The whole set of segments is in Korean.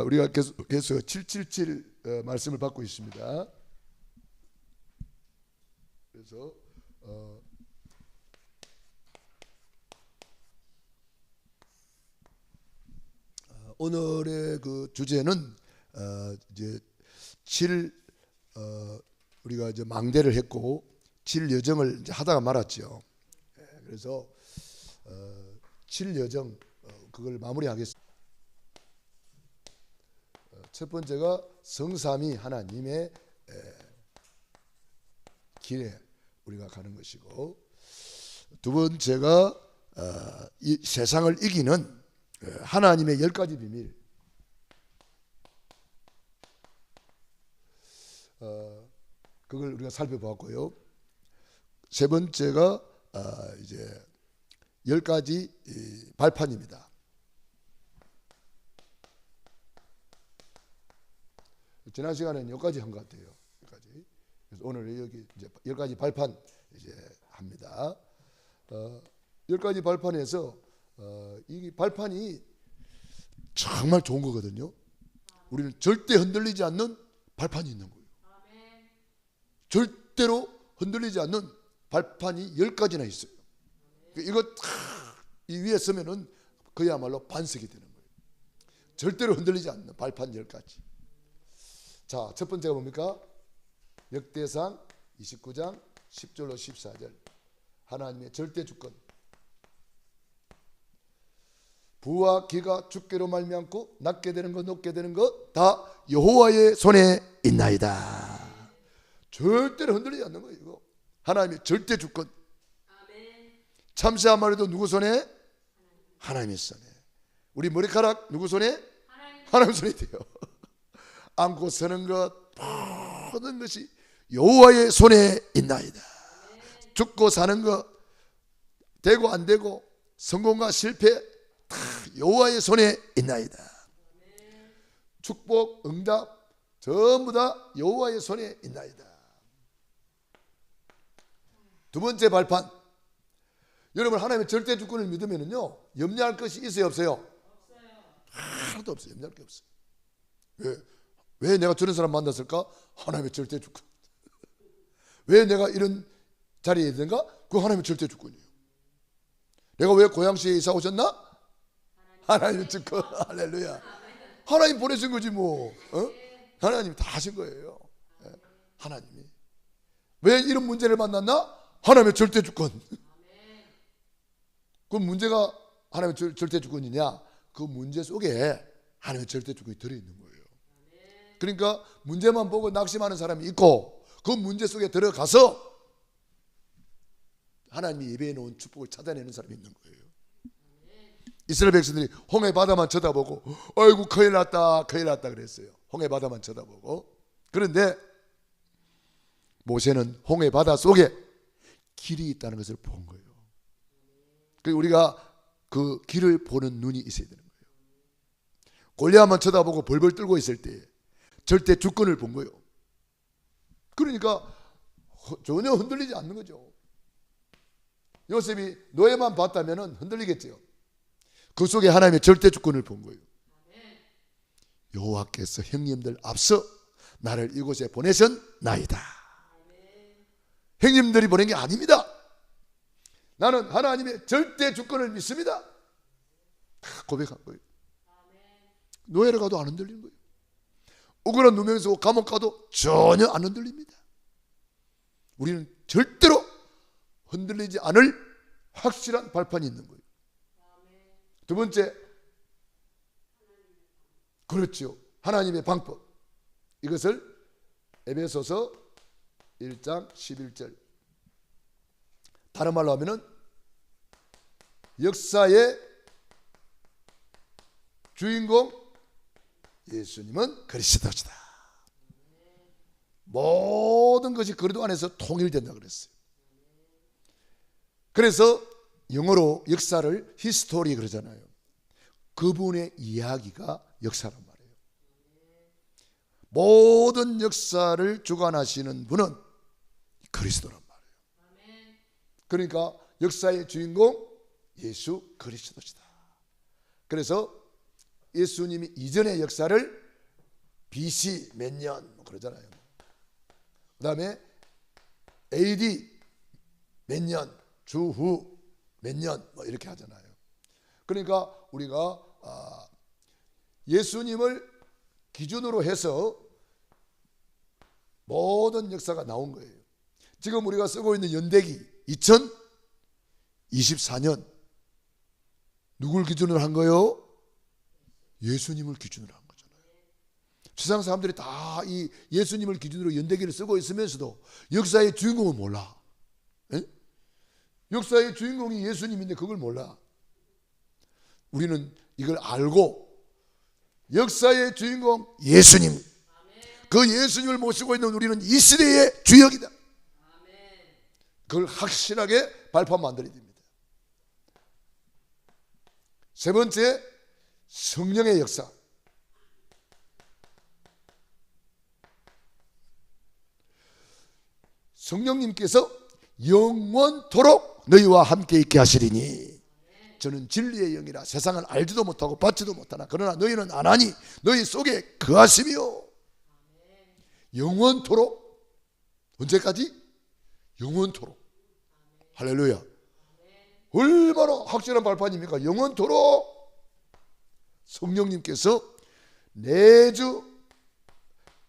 우리가 계속해서 777 말씀을 받고 있습니다. 그래서 오늘의 그 주제는 이제 7 우리가 이제 망대를 했고 7 여정을 이제 하다가 말았죠. 그래서 7 여정 그걸 마무리하겠습니다. 첫 번째가 성삼위 하나님의 길에 우리가 가는 것이고, 두 번째가 이 세상을 이기는 하나님의 10가지 비밀, 그걸 우리가 살펴봤고요. 세 번째가 이제 10가지 발판입니다. 지난 시간에는 여기까지 한 것 같아요. 여기까지. 그래서 오늘 여기 이제 10가지 발판 이제 합니다. 10가지 발판에서 이 발판이 정말 좋은 거거든요. 우리는 절대 흔들리지 않는 발판이 있는 거예요. 절대로 흔들리지 않는 발판이 10가지나 있어요. 이거 이 위에 서면은 그야말로 반석이 되는 거예요. 절대로 흔들리지 않는 발판 10가지. 자, 첫 번째가 뭡니까? 역대상 29장 10절로 14절. 하나님의 절대 주권. 부와 기가 주께로 말미암고 낮게 되는 것 높게 되는 것 다 여호와의 손에 있나이다. 절대로 흔들리지 않는 거예요. 이거 하나님의 절대 주권. 참새 한 마리도 누구 손에? 하나님의 손에. 우리 머리카락 누구 손에? 하나님 손에 돼요. 앉고 서는 것 모든 것이 여호와의 손에 있나이다. 죽고 사는 것, 되고 안 되고 성공과 실패 다 여호와의 손에 있나이다. 축복, 응답 전부 다 여호와의 손에 있나이다. 두 번째 발판, 여러분 하나님의 절대 주권을 믿으면요 염려할 것이 있어요 없어요? 하나도 없어요. 염려할 게 없어요. 왜 내가 저런 사람 만났을까? 하나님의 절대 주권. 왜 내가 이런 자리에 있는가? 그 하나님의 절대 주권이에요. 내가 왜 고양시에 이사 오셨나? 하나님의 주권. 할렐루야. 하나님 보내신 거지 뭐. 하나님이 다 하신 거예요. 하나님이. 왜 이런 문제를 만났나? 하나님의 절대 주권. 그 문제가 하나님의 절대 주권이냐? 그 문제 속에 하나님의 절대 주권이 들어있는 거예요. 그러니까 문제만 보고 낙심하는 사람이 있고, 그 문제 속에 들어가서 하나님이 예배해 놓은 축복을 찾아내는 사람이 있는 거예요. 이스라엘 백성들이 홍해 바다만 쳐다보고 아이고 큰일 났다 큰일 났다 그랬어요. 홍해 바다만 쳐다보고. 그런데 모세는 홍해 바다 속에 길이 있다는 것을 본 거예요. 그러니까 우리가 그 길을 보는 눈이 있어야 되는 거예요. 골리앗만 쳐다보고 벌벌 떨고 있을 때 절대 주권을 본 거예요. 그러니까 전혀 흔들리지 않는 거죠. 요셉이 노예만 봤다면 흔들리겠죠. 그 속에 하나님의 절대 주권을 본 거예요. 여호와께서 형님들 앞서 나를 이곳에 보내셨나이다. 형님들이 보낸 게 아닙니다. 나는 하나님의 절대 주권을 믿습니다. 고백한 거예요. 노예를 가도 안 흔들리는 거예요. 억울한 누명에서 감옥 가도 전혀 안 흔들립니다. 우리는 절대로 흔들리지 않을 확실한 발판이 있는 거예요. 두 번째, 그렇죠. 하나님의 방법. 이것을 에베소서 1장 11절. 다른 말로 하면은 역사의 주인공 예수님은 그리스도시다. 모든 것이 그리스도 안에서 통일된다 그랬어요. 그래서 영어로 역사를 히스토리 그러잖아요. 그분의 이야기가 역사란 말이에요. 모든 역사를 주관하시는 분은 그리스도란 말이에요. 그러니까 역사의 주인공 예수 그리스도시다. 그래서 예수님이 이전의 역사를 BC 몇 년 그러잖아요. 그 다음에 AD 몇 년, 주후 몇 년 이렇게 하잖아요. 그러니까 우리가 예수님을 기준으로 해서 모든 역사가 나온 거예요. 지금 우리가 쓰고 있는 연대기 2024년 누굴 기준으로 한 거요? 예수님을 기준으로 한 거잖아요. 세상 사람들이 다 이 예수님을 기준으로 연대기를 쓰고 있으면서도 역사의 주인공은 몰라. 에? 역사의 주인공이 예수님인데 그걸 몰라. 우리는 이걸 알고 역사의 주인공 예수님, 그 예수님을 모시고 있는 우리는 이 시대의 주역이다. 그걸 확실하게 발표하면 안 됩니다. 세 번째, 성령의 역사. 성령님께서 영원토록 너희와 함께 있게 하시리니 저는 진리의 영이라 세상을 알지도 못하고 받지도 못하나 그러나 너희는 아나니 너희 속에 거하시며 영원토록. 언제까지? 영원토록. 할렐루야. 얼마나 확실한 발판입니까? 영원토록 성령님께서 내주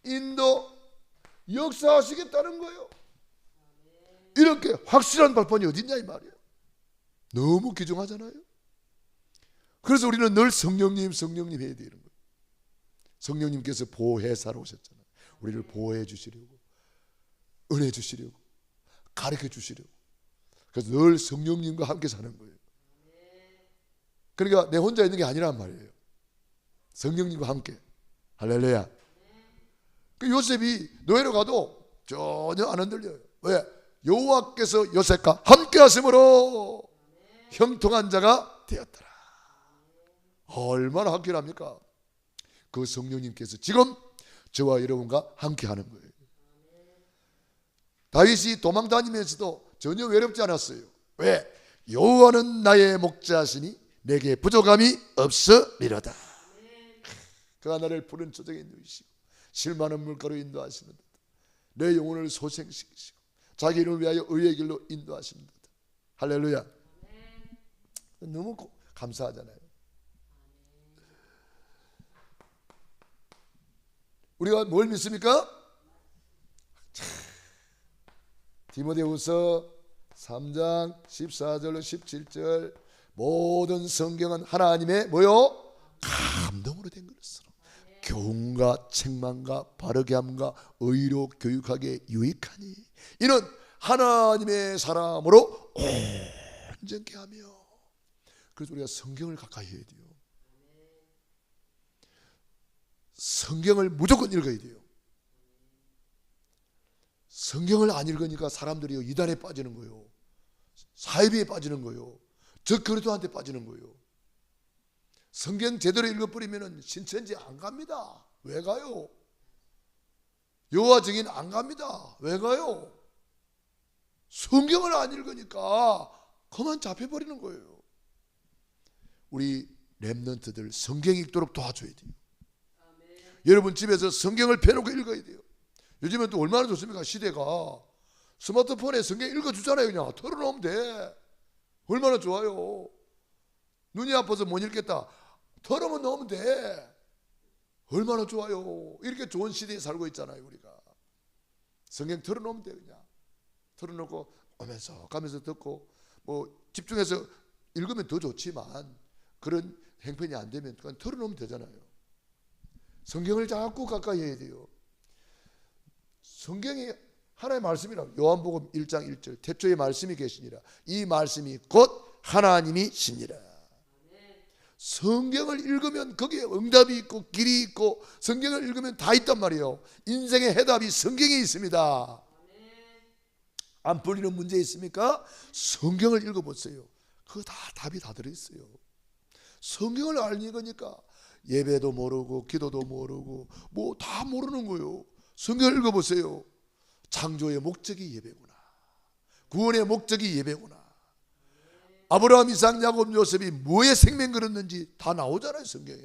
인도 역사하시겠다는 거예요. 이렇게 확실한 발판이 어딨냐 이 말이에요. 너무 귀중하잖아요. 그래서 우리는 늘 성령님 성령님 해야 되는 거예요. 성령님께서 보혜사로 오셨잖아요. 우리를 보호해 주시려고, 은혜 주시려고, 가르쳐 주시려고. 그래서 늘 성령님과 함께 사는 거예요. 그러니까 내 혼자 있는 게 아니란 말이에요. 성령님과 함께. 할렐루야. 그 요셉이 노예로 가도 전혀 안 흔들려요. 왜? 여호와께서 요셉과 함께 하심으로 형통한 자가 되었더라. 얼마나 확실합니까? 그 성령님께서 지금 저와 여러분과 함께 하는 거예요. 다윗이 도망 다니면서도 전혀 외롭지 않았어요. 왜? 여호와는 나의 목자시니 내게 부족함이 없으리로다. 그가 나를 푸른 초정에 누이시고 실만한 물가로 인도하시는 듯 내 영혼을 소생시키시고 자기 이름을 위하여 의의 길로 인도하시는 듯. 할렐루야. 너무 감사하잖아요. 우리가 뭘 믿습니까? 디모데후서 3장 14절로 17절 모든 성경은 하나님의 뭐요? 감동으로 된 것으로 교훈과 책망과 바르게 함과 의로 교육하기에 유익하니 이는 하나님의 사람으로 온전케 하며. 그래서 우리가 성경을 가까이 해야 돼요. 성경을 무조건 읽어야 돼요. 성경을 안 읽으니까 사람들이 이단에 빠지는 거예요. 사이비에 빠지는 거예요. 적그리스도한테 빠지는 거예요. 성경 제대로 읽어버리면 신천지 안 갑니다. 왜 가요? 여호와 증인 안 갑니다. 왜 가요? 성경을 안 읽으니까 그만 잡혀버리는 거예요. 우리 렘넌트들 성경 읽도록 도와줘야 돼요. 여러분 집에서 성경을 펴놓고 읽어야 돼요. 요즘엔 또 얼마나 좋습니까? 시대가 스마트폰에 성경 읽어주잖아요. 그냥 털어놓으면 돼. 얼마나 좋아요. 눈이 아파서 못 읽겠다, 털어만 넣으면 돼. 얼마나 좋아요. 이렇게 좋은 시대에 살고 있잖아요. 우리가 성경 털어놓으면 돼. 그냥 털어놓고 오면서 가면서 듣고 뭐 집중해서 읽으면 더 좋지만 그런 행편이 안 되면 그냥 털어놓으면 되잖아요. 성경을 자꾸 가까이 해야 돼요. 성경이 하나의 말씀이라. 요한복음 1장 1절 태초에 말씀이 계시니라 이 말씀이 곧 하나님이시니라. 성경을 읽으면 거기에 응답이 있고 길이 있고 성경을 읽으면 다 있단 말이에요. 인생의 해답이 성경에 있습니다. 안 풀리는 문제 있습니까? 성경을 읽어보세요. 그거 다 답이 다 들어있어요. 성경을 안 읽으니까 예배도 모르고 기도도 모르고 뭐 다 모르는 거예요. 성경을 읽어보세요. 창조의 목적이 예배구나. 구원의 목적이 예배구나. 아브라함, 이삭, 야곱, 요셉이 뭐에 생명 걸었는지 다 나오잖아요. 성경에.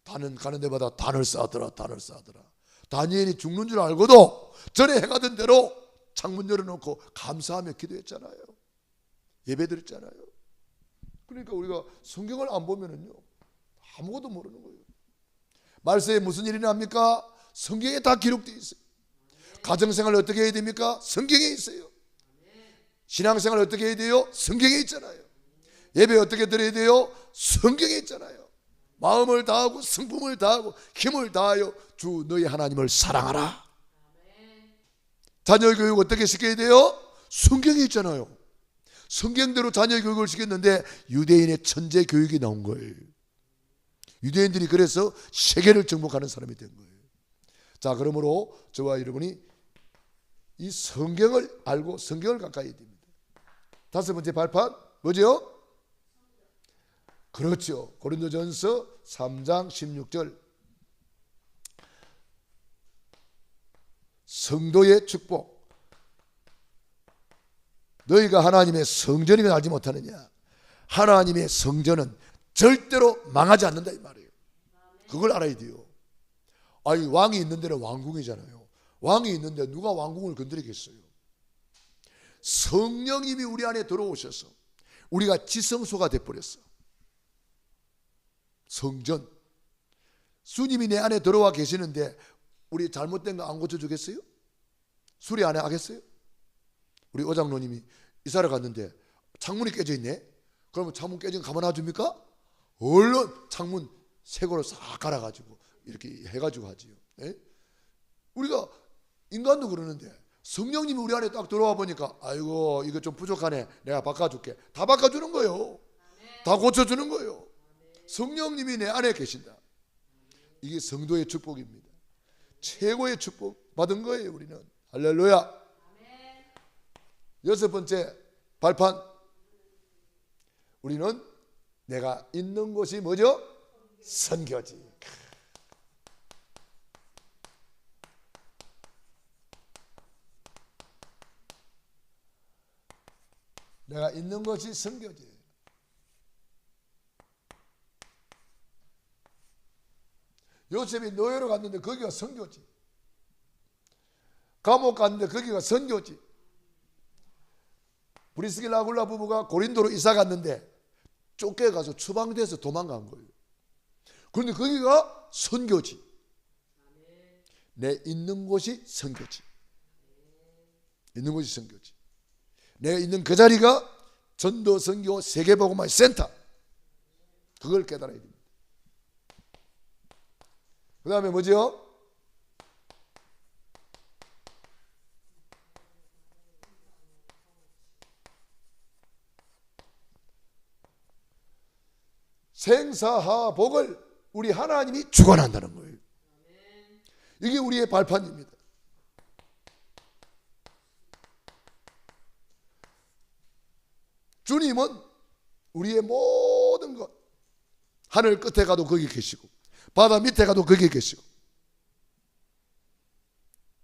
단은 가는 데마다 단을 쌓더라. 다니엘이 죽는 줄 알고도 전에 행하던 대로 창문 열어놓고 감사하며 기도했잖아요. 예배드렸잖아요. 그러니까 우리가 성경을 안 보면은요 아무것도 모르는 거예요. 말세에 무슨 일이 납니까? 성경에 다 기록되어 있어요. 가정생활 어떻게 해야 됩니까? 성경에 있어요. 신앙생활 어떻게 해야 돼요? 성경에 있잖아요. 예배 어떻게 드려야 돼요? 성경에 있잖아요. 마음을 다하고 성품을 다하고 힘을 다하여 주 너희 하나님을 사랑하라. 자녀 교육 어떻게 시켜야 돼요? 성경에 있잖아요. 성경대로 자녀 교육을 시켰는데 유대인의 천재 교육이 나온 거예요. 유대인들이 그래서 세계를 정복하는 사람이 된 거예요. 자, 그러므로 저와 여러분이 이 성경을 알고 성경을 가까이 해야 됩니다. 다섯 번째 발판 뭐죠? 그렇죠. 고린도전서 3장 16절 성도의 축복. 너희가 하나님의 성전임을 알지 못하느냐? 하나님의 성전은 절대로 망하지 않는다 이 말이에요. 그걸 알아야 돼요. 아니, 왕이 있는 데는 왕궁이잖아요. 왕이 있는데 누가 왕궁을 건드리겠어요? 성령님이 우리 안에 들어오셔서 우리가 지성소가 돼버렸어. 성전. 주님이 내 안에 들어와 계시는데 우리 잘못된 거 안 고쳐주겠어요? 수리 안 하겠어요? 우리 오장로님이 이사를 갔는데 창문이 깨져 있네. 그러면 창문 깨진 거 가만 놔줍니까? 얼른 창문 새거로 싹 갈아가지고 이렇게 해가지고 하지요. 네? 우리가 인간도 그러는데 성령님이 우리 안에 딱 들어와 보니까 아이고 이거 좀 부족하네, 내가 바꿔줄게. 다 바꿔주는 거예요. 다 고쳐주는 거예요. 성령님이 내 안에 계신다. 이게 성도의 축복입니다. 최고의 축복 받은 거예요. 우리는. 할렐루야. 여섯 번째 발판. 우리는 내가 있는 곳이 뭐죠? 선교지. 내가 있는 것이 선교지. 요셉이 노예로 갔는데 거기가 선교지. 감옥 갔는데 거기가 선교지. 브리스길라 아굴라 부부가 고린도로 이사 갔는데 쫓겨가서 추방돼서 도망간 거예요. 그런데 거기가 선교지. 내 있는 곳이 선교지. 있는 곳이 선교지. 내가 있는 그 자리가 전도 선교 세계복음화 센터. 그걸 깨달아야 됩니다. 그 다음에 뭐죠? 생사하복을 우리 하나님이 주관한다는 거예요. 이게 우리의 발판입니다. 주님은 우리의 모든 것, 하늘 끝에 가도 거기 계시고 바다 밑에 가도 거기 계시고,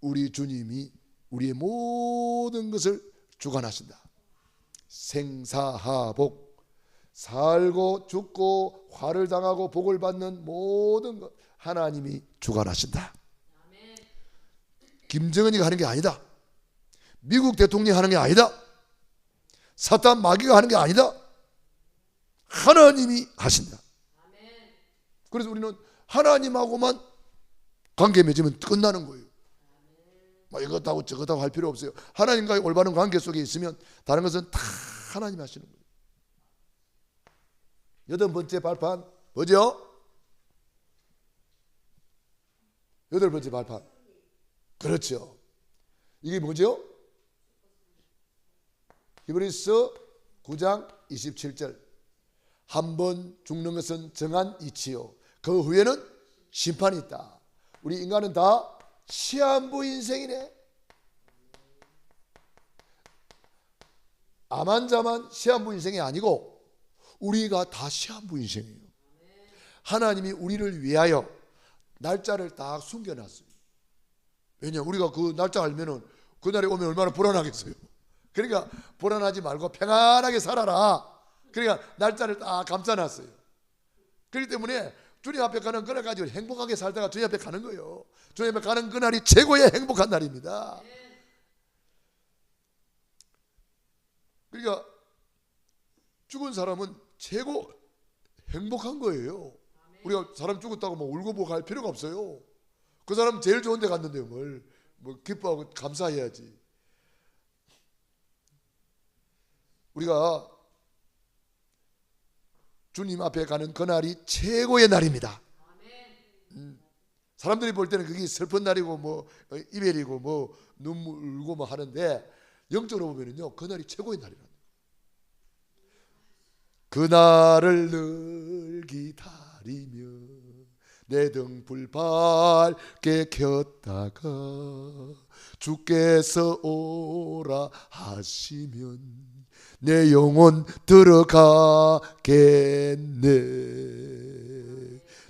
우리 주님이 우리의 모든 것을 주관하신다. 생사하복, 살고 죽고 화를 당하고 복을 받는 모든 것 하나님이 주관하신다. 김정은이가 하는 게 아니다. 미국 대통령이 하는 게 아니다. 사탄 마귀가 하는 게 아니다. 하나님이 하신다. 그래서 우리는 하나님하고만 관계 맺으면 끝나는 거예요. 이것하고 저것하고 할 필요 없어요. 하나님과의 올바른 관계 속에 있으면 다른 것은 다 하나님이 하시는 거예요. 여덟 번째 발판 뭐죠? 여덟 번째 발판. 그렇죠. 이게 뭐죠? 히브리서 9장 27절. 한 번 죽는 것은 정한 이치요, 그 후에는 심판이 있다. 우리 인간은 다 시한부 인생이네. 암환자만 시한부 인생이 아니고 우리가 다 시한부 인생이에요. 하나님이 우리를 위하여 날짜를 딱 숨겨놨어요. 왜냐, 우리가 그 날짜 알면은 그날이 오면 얼마나 불안하겠어요. 그러니까 불안하지 말고 평안하게 살아라. 그러니까 날짜를 딱 감싸놨어요. 그렇기 때문에 주님 앞에 가는 그날 가지고 행복하게 살다가 주님 앞에 가는 거예요. 주님 앞에 가는 그날이 최고의 행복한 날입니다. 그러니까 죽은 사람은 최고 행복한 거예요. 우리가 사람 죽었다고 뭐 울고 보고 할 필요가 없어요. 그 사람 제일 좋은 데 갔는데요. 뭐 기뻐하고 감사해야지. 우리가 주님 앞에 가는 그날이 최고의 날입니다. 사람들이 볼 때는 그게 슬픈 날이고 뭐 이별이고 뭐 눈물 울고 뭐 하는데 영적으로 보면은요, 그날이 최고의 날이라는 거예요. 그날을 늘 기다리며 내 등불 밝게 켰다가 주께서 오라 하시면 내 영혼 들어가겠네.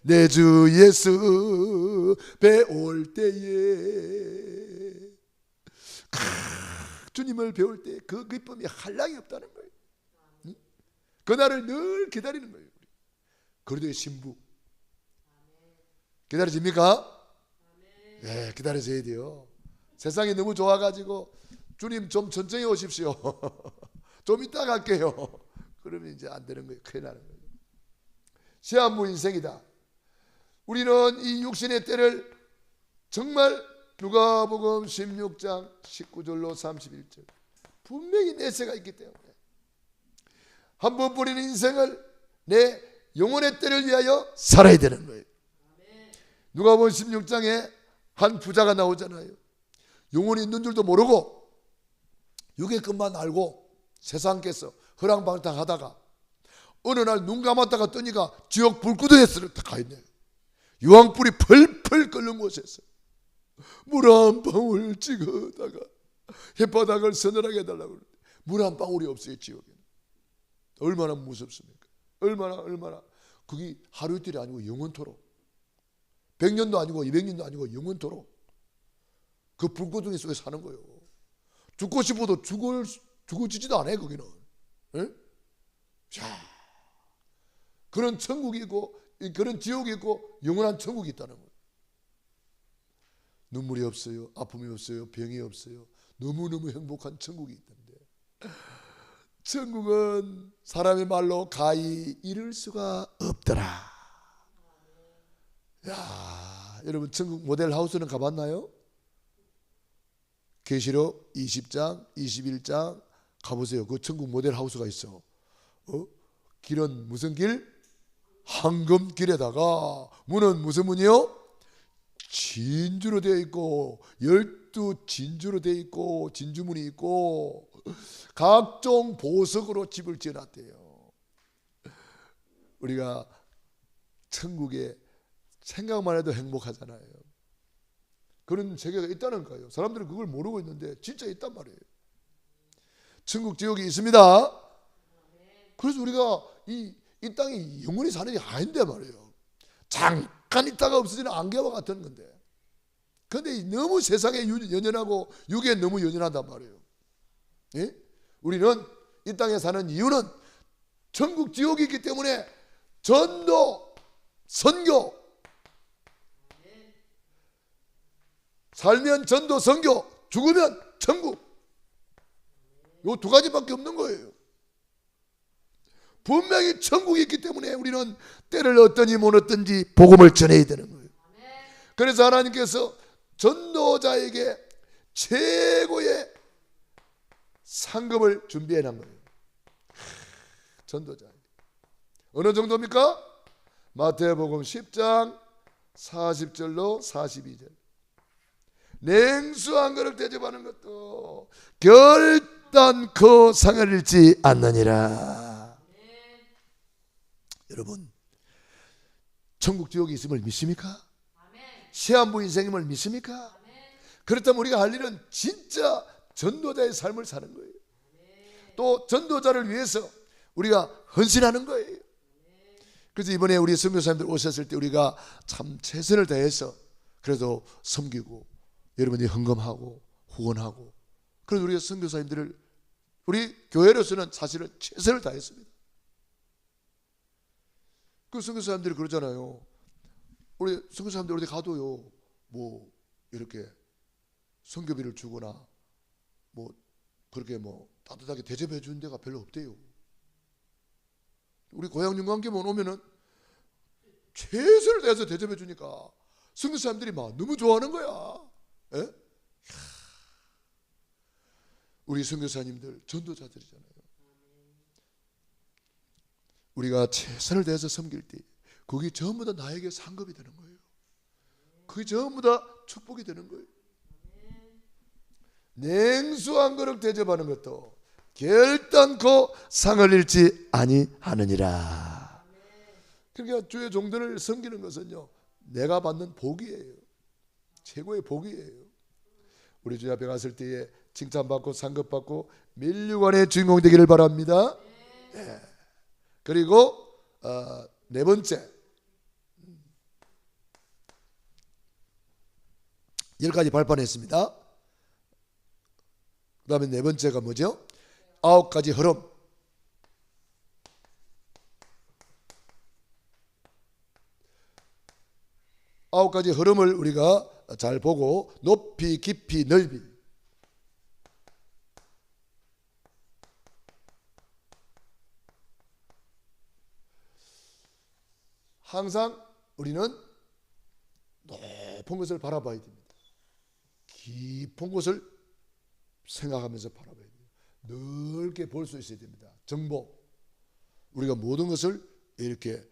내 주 예수 배울 때에 주님을 배울 때 그 기쁨이 한량이 없다는 거예요. 그날을 늘 기다리는 거예요. 그리도의 신부 기다려집니까? 네, 기다려져야 돼요. 세상이 너무 좋아가지고 주님 좀 천천히 오십시오. 좀 이따 갈게요. 그러면 이제 안 되는 거예요. 큰일 나는 거예요. 시한부 인생이다. 우리는 이 육신의 때를 정말 누가복음 16장 19절로 31절 분명히 내세가 있기 때문에 한 번뿐인 인생을 내 영혼의 때를 위하여 살아야 되는 거예요. 누가복음 16장에 한 부자가 나오잖아요. 영혼이 있는 줄도 모르고 육의 것만 알고 세상께서 허랑방탕하다가 어느 날 눈 감았다가 뜨니까 지옥 불구덩이에 가 있네요. 유황불이 펄펄 끓는 곳에서 물 한 방울 찍어다가 햇바닥을 서늘하게 해달라고 그러는데 물 한 방울이 없어요. 지옥에는. 얼마나 무섭습니까? 얼마나 그게 하루 이틀이 아니고 영원토록 100년도 아니고 200년도 아니고 영원토록 그 불구덩이 속에 사는 거예요. 죽고 싶어도 죽어지지도 않아요. 거기는. 에? 자, 그런 천국이 있고 그런 지옥이 있고 영원한 천국이 있다는 거예요. 눈물이 없어요. 아픔이 없어요. 병이 없어요. 너무너무 행복한 천국이 있던데 천국은 사람의 말로 가히 이룰 수가 없더라. 야, 여러분 천국 모델하우스는 가봤나요? 계시록 20장 21장 가보세요. 그 천국 모델하우스가 있어. 길은 무슨 길? 황금길에다가 문은 무슨 문이요? 진주로 되어 있고 12 진주로 되어 있고 진주문이 있고 각종 보석으로 집을 지어놨대요. 우리가 천국에 생각만 해도 행복하잖아요. 그런 세계가 있다는 거예요. 사람들은 그걸 모르고 있는데 진짜 있단 말이에요. 천국 지옥이 있습니다. 그래서 우리가 이 땅이 영원히 사는 게 아닌데 말이에요. 잠깐 있다가 없어지는 안개와 같은 건데. 그런데 너무 세상에 연연하고 육에 너무 연연한단 말이에요. 예? 우리는 이 땅에 사는 이유는 천국 지옥이 있기 때문에 전도, 선교, 살면 전도, 선교, 죽으면 천국. 요 두 가지밖에 없는 거예요. 분명히 천국이 있기 때문에 우리는 때를 얻든지 못 얻든지 복음을 전해야 되는 거예요. 그래서 하나님께서 전도자에게 최고의 상급을 준비해 놓은 거예요. 전도자. 어느 정도입니까? 마태복음 10장 40절로 42절. 냉수 한 그릇 대접하는 것도 결단코 상을 잃지 않느니라. 여러분, 천국 지옥이 있음을 믿습니까? 시한부 인생임을 믿습니까? 그렇다면 우리가 할 일은 진짜 전도자의 삶을 사는 거예요. 또 전도자를 위해서 우리가 헌신하는 거예요. 그래서 이번에 우리 선교사님들 오셨을 때 우리가 참 최선을 다해서 그래도 섬기고 여러분이 헌금하고 후원하고 그래서 우리가 선교사님들을 우리 교회로서는 사실은 최선을 다했습니다. 그 선교사님들이 그러잖아요. 우리 선교 사람들 어디 가도요, 뭐 이렇게 선교비를 주거나 뭐 그렇게 뭐 따뜻하게 대접해 주는 데가 별로 없대요. 우리 고향 윤광교만 오면은 최선을 다해서 대접해 주니까 선교 사람들이 막 너무 좋아하는 거야. 예? 우리 선교사님들 전도자들이잖아요. 우리가 최선을 다해서 섬길 때 그게 전부 다 나에게 상급이 되는 거예요. 그게 전부 다 축복이 되는 거예요. 냉수한 그릇 대접하는 것도 결단코 상을 잃지 아니하느니라. 그러니까 주의 종들을 섬기는 것은요, 내가 받는 복이에요. 최고의 복이에요. 우리 주 앞에 갔을 때에 칭찬받고 상급받고 면류관의 주인공 되기를 바랍니다. 네. 그리고 네 번째, 10가지 발판했습니다. 그 다음에 네 번째가 뭐죠? 9가지 흐름. 아홉 가지 흐름을 우리가 잘 보고 높이, 깊이, 넓이. 항상 우리는 높은 것을 바라봐야 됩니다. 깊은 것을 생각하면서 바라봐야 돼요. 넓게 볼 수 있어야 됩니다. 정보. 우리가 모든 것을 이렇게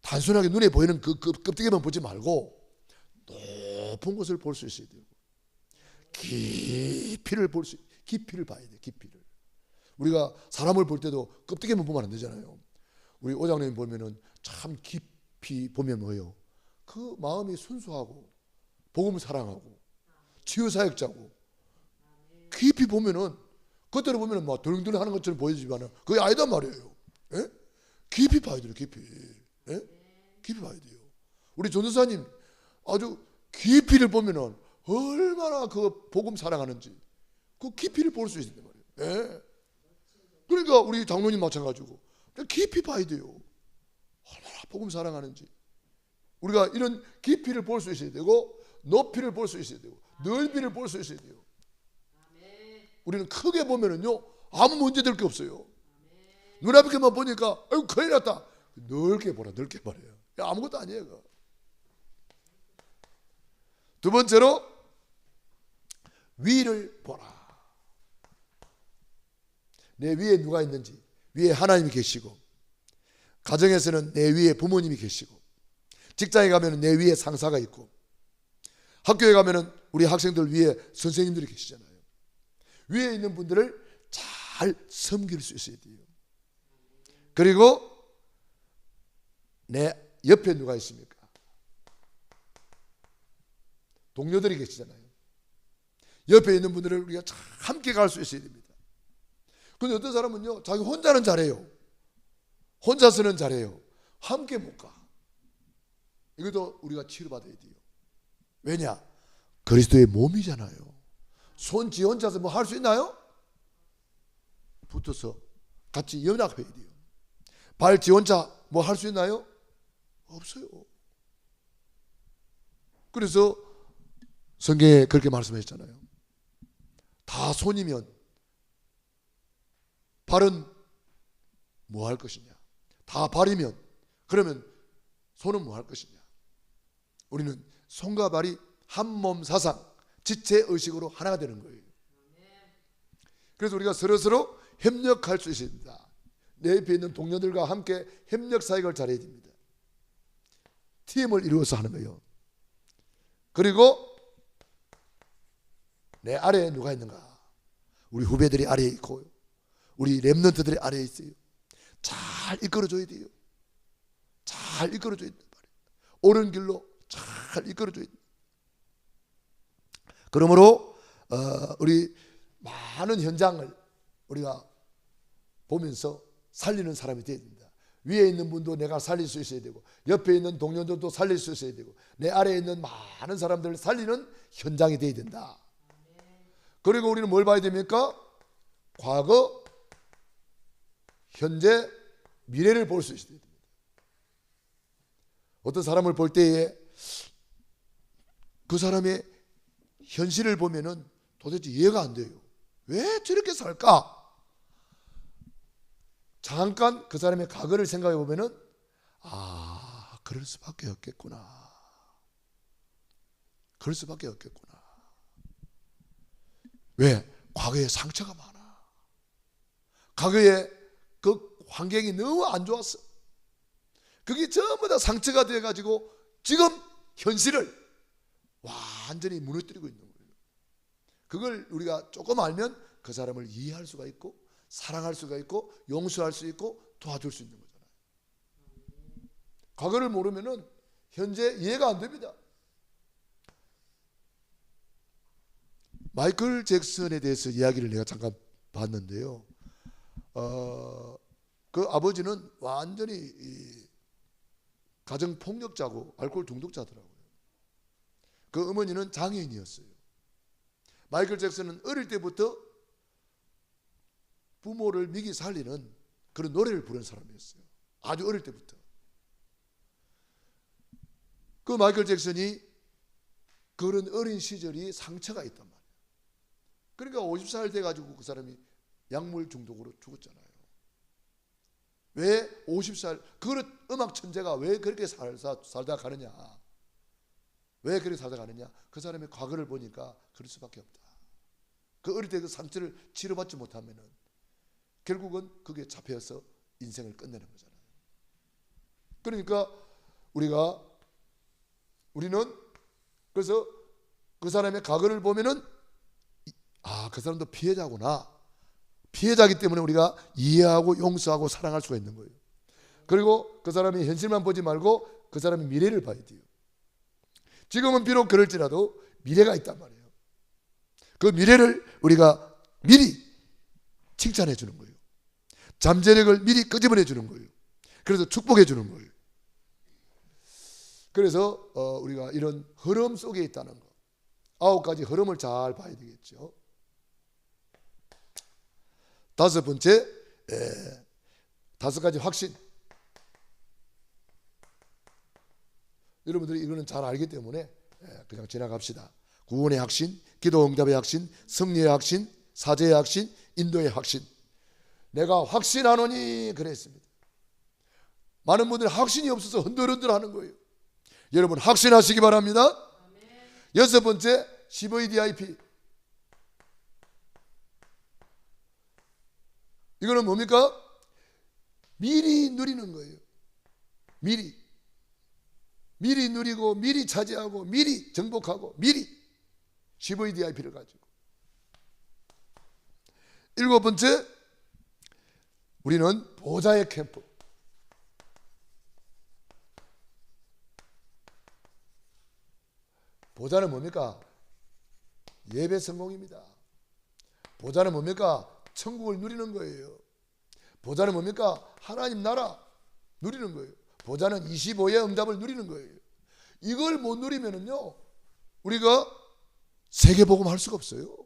단순하게 눈에 보이는 그 껍데기만 보지 말고 높은 것을 볼 수 있어야 돼요. 깊이를 봐야 돼요. 깊이를. 우리가 사람을 볼 때도 껍데기만 보면 안 되잖아요. 우리 오장님 보면은 참 깊이 보면 뭐예요? 그 마음이 순수하고 복음을 사랑하고 치유사역자고, 깊이 보면은 겉으로 보면은 막 덜렁덜렁 하는 것처럼 보이지만은 그게 아니단 말이에요. 예? 깊이 봐야 돼요. 깊이. 예? 깊이 봐야 돼요. 우리 전도사님 아주 깊이를 보면은 얼마나 그 복음 사랑하는지 그 깊이를 볼 수 있단 말이에요. 예? 그러니까 우리 장로님 마찬가지고 깊이 봐야 돼요. 얼마나 복음 사랑하는지. 우리가 이런 깊이를 볼 수 있어야 되고, 높이를 볼 수 있어야 되고, 넓이를 볼 수 있어야 돼요. 우리는 크게 보면은요, 아무 문제 될 게 없어요. 눈앞에만 보니까 아이고 큰일 났다. 넓게 보라, 넓게 보래요. 아무것도 아니에요. 그거. 두 번째로 위를 보라. 내 위에 누가 있는지. 위에 하나님이 계시고, 가정에서는 내 위에 부모님이 계시고, 직장에 가면 내 위에 상사가 있고, 학교에 가면 우리 학생들 위에 선생님들이 계시잖아요. 위에 있는 분들을 잘 섬길 수 있어야 돼요. 그리고 내 옆에 누가 있습니까? 동료들이 계시잖아요. 옆에 있는 분들을 우리가 잘 함께 갈 수 있어야 됩니다. 근데 어떤 사람은요, 자기 혼자는 잘해요. 혼자서는 잘해요. 함께 못 가. 이것도 우리가 치료받아야 돼요. 왜냐? 그리스도의 몸이잖아요. 손 지 혼자서 뭐 할 수 있나요? 붙어서 같이 연합해야 돼요. 발 지 혼자 뭐 할 수 있나요? 없어요. 그래서 성경에 그렇게 말씀하셨잖아요. 다 손이면 발은 뭐 할 것이냐? 다 발이면 그러면 손은 뭐 할 것이냐? 우리는 손과 발이 한 몸 사상, 지체 의식으로 하나가 되는 거예요. 그래서 우리가 서로서로 협력할 수 있습니다. 내 옆에 있는 동료들과 함께 협력 사역을 잘해야 됩니다. 팀을 이루어서 하는 거예요. 그리고 내 아래에 누가 있는가? 우리 후배들이 아래에 있고, 우리 렘넌트들이 아래에 있어요. 잘 이끌어줘야 돼요. 잘 이끌어줘야 된단 말이에요. 옳은 길로 잘 이끌어줘야 돼요. 그러므로 우리 많은 현장을 우리가 보면서 살리는 사람이 되어야 됩니다. 위에 있는 분도 내가 살릴 수 있어야 되고, 옆에 있는 동료들도 살릴 수 있어야 되고, 내 아래에 있는 많은 사람들을 살리는 현장이 되어야 된다. 그리고 우리는 뭘 봐야 됩니까? 과거, 현재, 미래를 볼 수 있어야 됩니다. 어떤 사람을 볼 때에 그 사람의 현실을 보면은 도대체 이해가 안 돼요. 왜 저렇게 살까? 잠깐 그 사람의 과거를 생각해 보면은 그럴 수밖에 없겠구나. 그럴 수밖에 없겠구나. 왜? 과거에 상처가 많아. 과거에 그 환경이 너무 안 좋았어. 그게 전부 다 상처가 되어가지고 지금 현실을 완전히 무너뜨리고 있는 거예요. 그걸 우리가 조금 알면 그 사람을 이해할 수가 있고 사랑할 수가 있고 용서할 수 있고 도와줄 수 있는 거잖아요. 과거를 모르면은 현재 이해가 안 됩니다. 마이클 잭슨에 대해서 이야기를 내가 잠깐 봤는데요. 그 아버지는 완전히 가정폭력자고 알코올 중독자더라고요. 그 어머니는 장애인이었어요. 마이클 잭슨은 어릴 때부터 부모를 미기 살리는 그런 노래를 부르는 사람이었어요. 아주 어릴 때부터. 그 마이클 잭슨이 그런 어린 시절이 상처가 있단 말이에요. 그러니까 50살 돼가지고 그 사람이 약물 중독으로 죽었잖아요. 왜 50살, 그런 음악 천재가 왜 그렇게 살다 가느냐? 왜 그렇게 살다 가느냐? 그 사람의 과거를 보니까 그럴 수밖에 없다. 그 어릴 때 그 상처를 치료받지 못하면은 결국은 그게 잡혀서 인생을 끝내는 거잖아요. 그러니까 우리는 그래서 그 사람의 과거를 보면은 그 사람도 피해자구나. 피해자이기 때문에 우리가 이해하고 용서하고 사랑할 수가 있는 거예요. 그리고 그 사람의 현실만 보지 말고 그 사람의 미래를 봐야 돼요. 지금은 비록 그럴지라도 미래가 있단 말이에요. 그 미래를 우리가 미리 칭찬해 주는 거예요. 잠재력을 미리 끄집어내 주는 거예요. 그래서 축복해 주는 거예요. 그래서 우리가 이런 흐름 속에 있다는 거, 9가지 흐름을 잘 봐야 되겠죠. 5번째, 5가지 확신. 여러분들이 이거는 잘 알기 때문에 그냥 지나갑시다. 구원의 확신, 기도 응답의 확신, 승리의 확신, 사죄의 확신, 인도의 확신. 내가 확신하노니 그랬습니다. 많은 분들이 확신이 없어서 흔들흔들하는 거예요. 여러분 확신하시기 바랍니다. 6번째, CVDIP. 이거는 뭡니까? 미리 누리는 거예요. 미리 누리고 미리 차지하고 미리 정복하고 미리 CVDIP를 가지고. 7번째, 우리는 보좌의 캠프. 보좌는 뭡니까? 예배 성공입니다. 보좌는 뭡니까? 천국을 누리는 거예요. 보좌는 뭡니까? 하나님 나라 누리는 거예요. 보좌는 25의 응답을 누리는 거예요. 이걸 못 누리면은요, 우리가 세계복음 할 수가 없어요.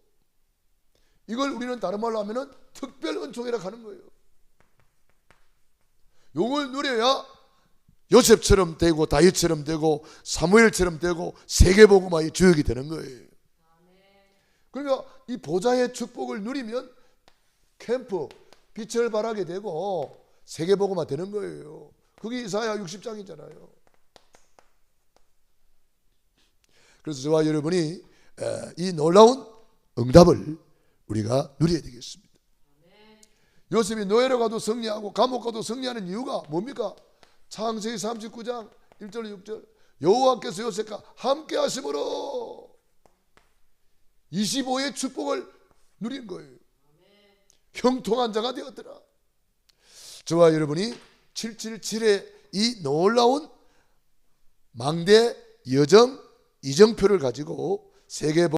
이걸 우리는 다른 말로 하면은 특별 은총이라 하는 거예요. 이걸 누려야 요셉처럼 되고 다윗처럼 되고 사무엘처럼 되고 세계복음화의 주역이 되는 거예요. 그러니까 이 보좌의 축복을 누리면 캠프, 빛을 발하게 되고 세계복음화 되는 거예요. 그게 이사야 60장이잖아요. 그래서 저와 여러분이 이 놀라운 응답을 우리가 누려야 되겠습니다. 요셉이 노예로 가도 승리하고 감옥 가도 승리하는 이유가 뭡니까? 창세기 39장 1절 6절 여호와께서 요셉과 함께 하심으로 25의 축복을 누린 거예요. 형통한 자가 되었더라. 저와 여러분이 777의 이 놀라운 망대 여정 이정표를 가지고 세계